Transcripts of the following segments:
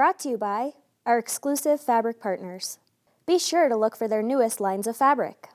Brought to you by our exclusive fabric partners. Be sure to look for their newest lines of fabric.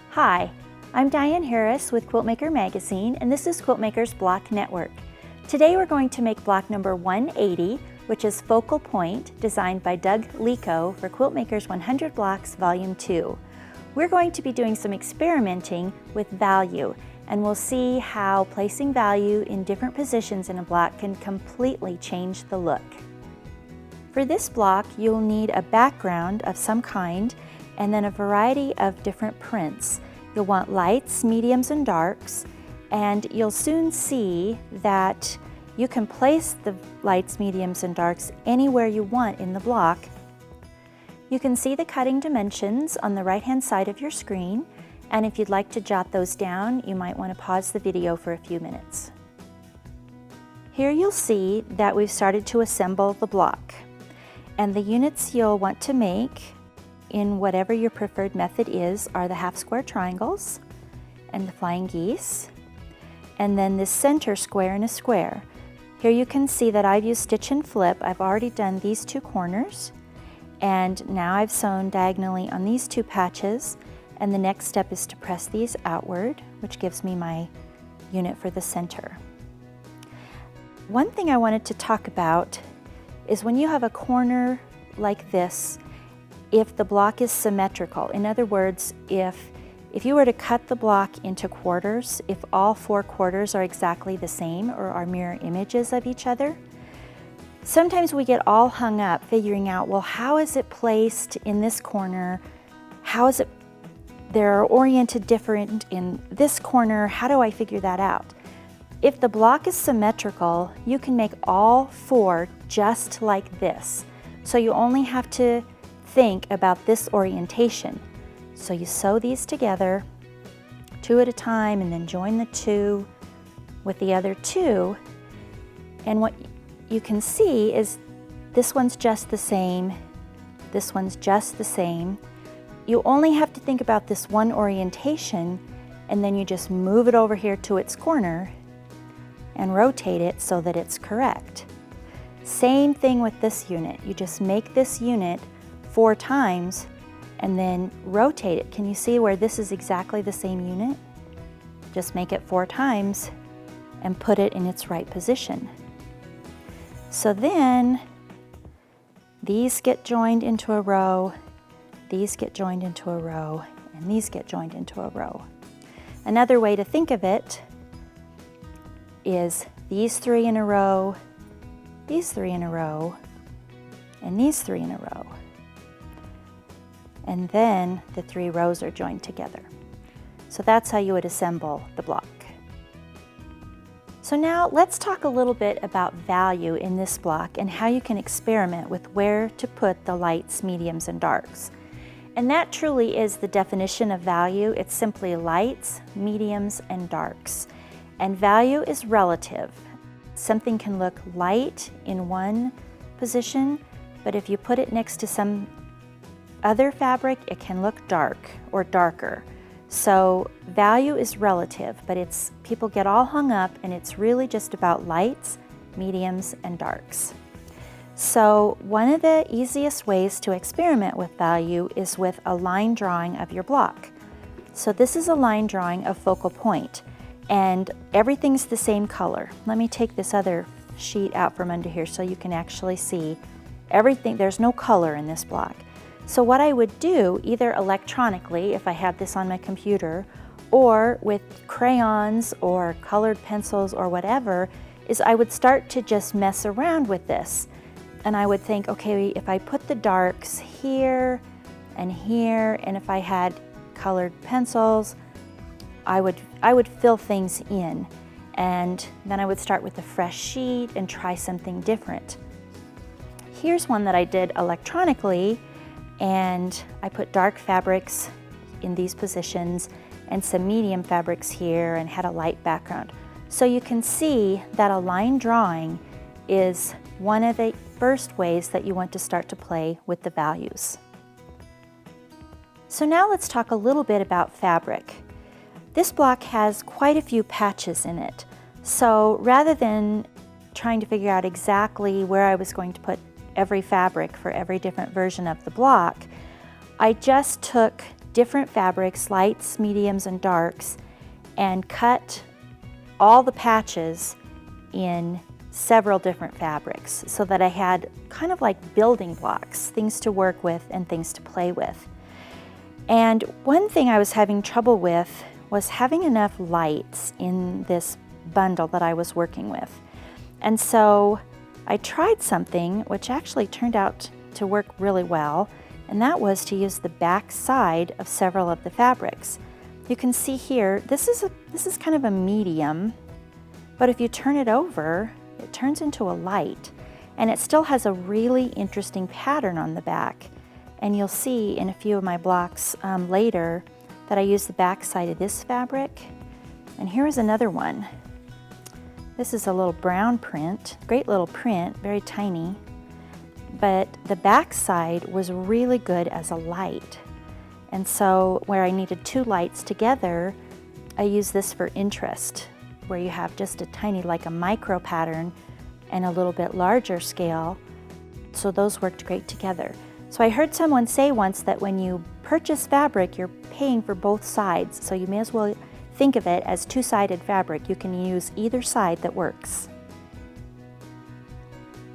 Hi, I'm Diane Harris with Quiltmaker Magazine, and this is Quiltmaker's Block Network. Today we're going to make block number 180, which is Focal Point, designed by Doug Leko for Quiltmaker's 100 Blocks Volume 2. We're going to be doing some experimenting with value, and we'll see how placing value in different positions in a block can completely change the look. For this block, you'll need a background of some kind and then a variety of different prints. You'll want lights, mediums, and darks, and you'll soon see that you can place the lights, mediums, and darks anywhere you want in the block. You can see the cutting dimensions on the right-hand side of your screen, and if you'd like to jot those down, you might want to pause the video for a few minutes. Here you'll see that we've started to assemble the block, and the units you'll want to make in whatever your preferred method is are the half square triangles and the flying geese, and then this center square and a square. Here you can see that I've used stitch and flip. I've already done these two corners, and now I've sewn diagonally on these two patches, and the next step is to press these outward, which gives me my unit for the center. One thing I wanted to talk about is when you have a corner like this, if the block is symmetrical. In other words, if you were to cut the block into quarters, if all 4 quarters are exactly the same or are mirror images of each other, sometimes we get all hung up figuring out, well, how is it placed in this corner? How is it, they're oriented different in this corner, how do I figure that out? If the block is symmetrical, you can make all 4 just like this. So you only have to think about this orientation. So you sew these together, 2 at a time, and then join the 2 with the other 2. And what you can see is this one's just the same, this one's just the same. You only have to think about this one orientation, and then you just move it over here to its corner and rotate it so that it's correct. Same thing with this unit. You just make this unit 4 times and then rotate it. Can you see where this is exactly the same unit? Just make it 4 times and put it in its right position. So then these get joined into a row, these get joined into a row, and these get joined into a row. Another way to think of it is these 3 in a row, these 3 in a row, and these 3 in a row. And then the 3 rows are joined together. So that's how you would assemble the block. So now let's talk a little bit about value in this block and how you can experiment with where to put the lights, mediums, and darks. And that truly is the definition of value. It's simply lights, mediums, and darks. And value is relative. Something can look light in one position, but if you put it next to some other fabric, it can look dark or darker. So value is relative, but people get all hung up, and it's really just about lights, mediums, and darks. So one of the easiest ways to experiment with value is with a line drawing of your block. So this is a line drawing of Focal Point, and everything's the same color. Let me take this other sheet out from under here so you can actually see everything. There's no color in this block. So what I would do, either electronically if I had this on my computer, or with crayons or colored pencils or whatever, is I would start to just mess around with this. And I would think, okay, if I put the darks here and here, and if I had colored pencils, I would fill things in. And then I would start with a fresh sheet and try something different. Here's one that I did electronically, and I put dark fabrics in these positions and some medium fabrics here and had a light background. So you can see that a line drawing is one of the first ways that you want to start to play with the values. So now let's talk a little bit about fabric. This block has quite a few patches in it. So rather than trying to figure out exactly where I was going to put every fabric for every different version of the block, I just took different fabrics, lights, mediums, and darks, and cut all the patches in several different fabrics so that I had kind of like building blocks, things to work with and things to play with. And one thing I was having trouble with was having enough lights in this bundle that I was working with. And so I tried something which actually turned out to work really well, and that was to use the back side of several of the fabrics. You can see here, this is kind of a medium, but if you turn it over, it turns into a light, and it still has a really interesting pattern on the back. And you'll see in a few of my blocks later that I use the back side of this fabric. And here is another one. This is a little brown print, great little print, very tiny, but the back side was really good as a light. And so where I needed two lights together, I use this for interest, where you have just a tiny, like a micro pattern and a little bit larger scale. So those worked great together. So I heard someone say once that when you purchase fabric, you're paying for both sides. So you may as well think of it as two-sided fabric. You can use either side that works.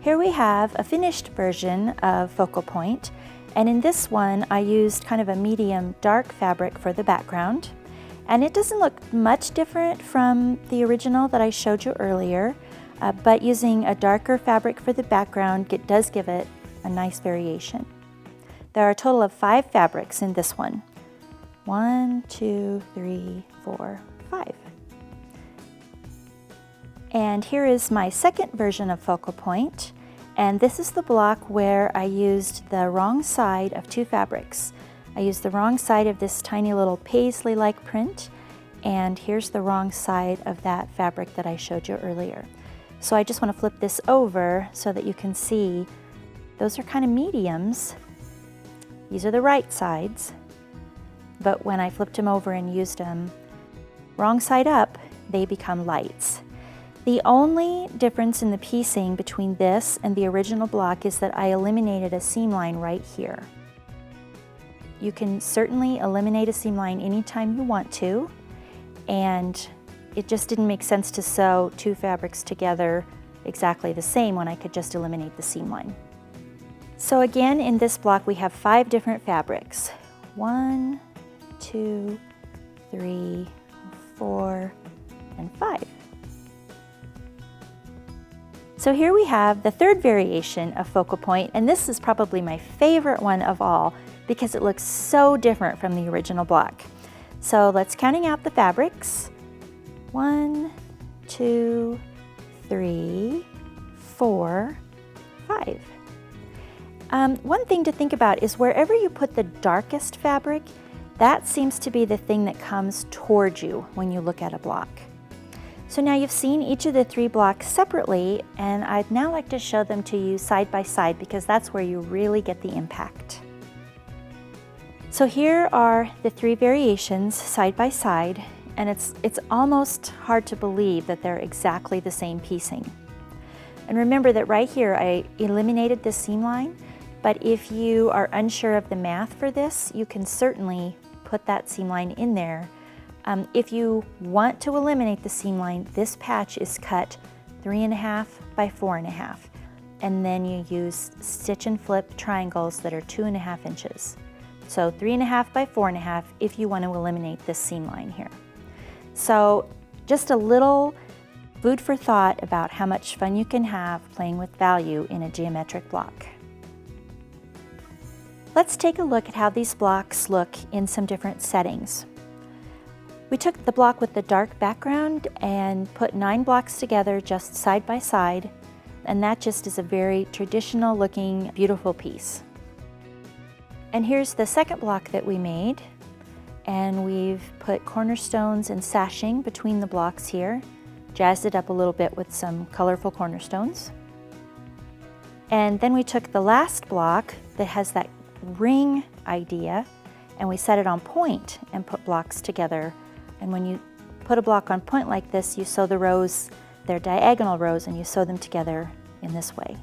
Here we have a finished version of Focal Point. And in this one, I used kind of a medium dark fabric for the background. And it doesn't look much different from the original that I showed you earlier, but using a darker fabric for the background does give it a nice variation. There are a total of 5 fabrics in this one. 1, 2, 3, 4, 5. And here is my second version of Focal Point. And this is the block where I used the wrong side of 2 fabrics. I used the wrong side of this tiny little paisley-like print, and here's the wrong side of that fabric that I showed you earlier. So I just want to flip this over so that you can see those are kind of mediums. These are the right sides, but when I flipped them over and used them wrong side up, they become lights. The only difference in the piecing between this and the original block is that I eliminated a seam line right here. You can certainly eliminate a seam line anytime you want to, and it just didn't make sense to sew 2 fabrics together exactly the same when I could just eliminate the seam line. So again, in this block we have 5 different fabrics. 1, 2, 3, 4, and 5. So here we have the third variation of Focal Point, and this is probably my favorite one of all because it looks so different from the original block. So let's counting out the fabrics. 1, 2, 3, 4, 5. One thing to think about is wherever you put the darkest fabric, that seems to be the thing that comes towards you when you look at a block. So now you've seen each of the 3 blocks separately, and I'd now like to show them to you side by side because that's where you really get the impact. So here are the 3 variations side by side, and it's almost hard to believe that they're exactly the same piecing. And remember that right here I eliminated the seam line, but if you are unsure of the math for this, you can certainly put that seam line in there. If you want to eliminate the seam line, this patch is cut 3.5 by 4.5, and then you use stitch and flip triangles that are 2.5 inches. So 3.5 by 4.5 if you want to eliminate this seam line here. So just a little food for thought about how much fun you can have playing with value in a geometric block. Let's take a look at how these blocks look in some different settings. We took the block with the dark background and put 9 blocks together just side by side, and that just is a very traditional looking, beautiful piece. And here's the second block that we made, and we've put cornerstones and sashing between the blocks here, jazzed it up a little bit with some colorful cornerstones. And then we took the last block that has that ring idea, and we set it on point and put blocks together. And when you put a block on point like this, you sew the rows they're diagonal rows and you sew them together in this way.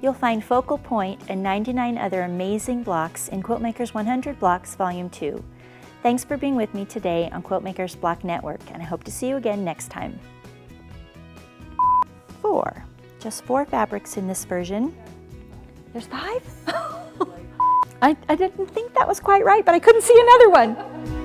You'll find Focal Point and 99 other amazing blocks in Quiltmaker's 100 Blocks Volume 2. Thanks for being with me today on Quiltmaker's Block Network, and I hope to see you again next time. 4. Just 4 fabrics in this version. There's 5? I didn't think that was quite right, but I couldn't see another one.